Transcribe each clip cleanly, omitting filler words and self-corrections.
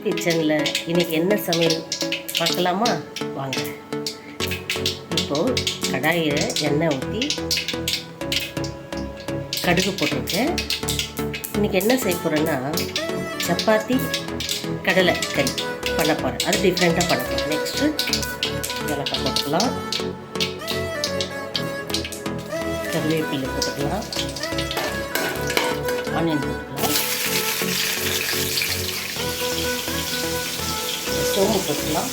கிச்சனில் இன்றைக்கி என்ன சமையல் பார்க்கலாமா? வாங்க. இப்போது கடாயை எண்ணெய் ஊற்றி கடுகு போட்டிருக்கேன். இன்றைக்கி என்ன செய்ய போகிறேன்னா சப்பாத்தி கடலை கறி பண்ண போகிறேன். அது டிஃப்ரெண்ட்டாக பண்ண போகிறேன். நெக்ஸ்ட்டு மிளகாய் போட்டுக்கலாம், கருவேப்பிலை போட்டுக்கலாம், ஆனியன் போட்டுக்கலாம், சோம்பு போட்டுக்கலாம்,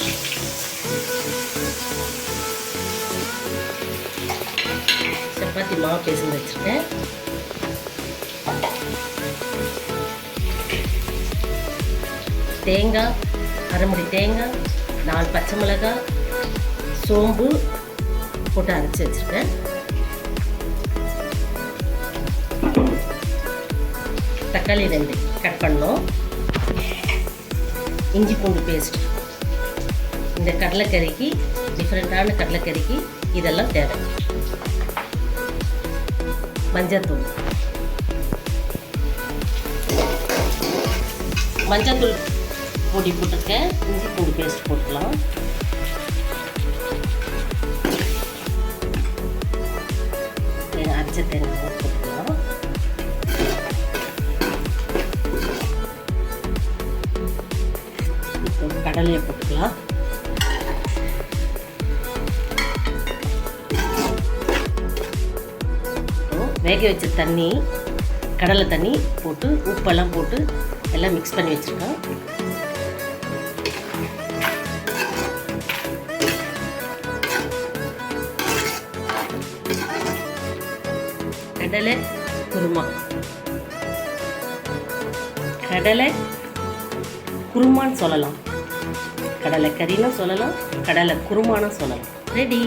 சப்பாத்தி மாவு பேசி வச்சுருக்கேன், தேங்காய், அரைமுடி தேங்காய், 4 பச்சை மிளகாய், சோம்பு போட்டு அரைச்சி வச்சுருக்கேன், தக்காளி 2 கட் பண்ணோம், இஞ்சி பூண்டு பேஸ்ட். இந்த கடலைக்கறிக்கு டிஃப்ரெண்ட்டான கடலைக்கறிக்கு இதெல்லாம் தேவை. மஞ்சத்தூள் பொடி போட்டிருக்கேன். இஞ்சி பூண்டு பேஸ்ட் போட்டுக்கலாம், அரைச்ச தேங்காய் போட்டுக்கலாம், கடலையை போட்டுக்கலாம், வேக வச்ச தண்ணி, கடலை தண்ணி போட்டு உப்பெல்லாம் போட்டு எல்லாம் மிக்ஸ் பண்ணி வச்சுருக்கோம். கடலை குருமா, கடலை குருமான்னு சொல்லலாம், கடலை கறின்னு சொல்லலாம், கடலை குருமான்னு சொல்லலாம். ரெடி.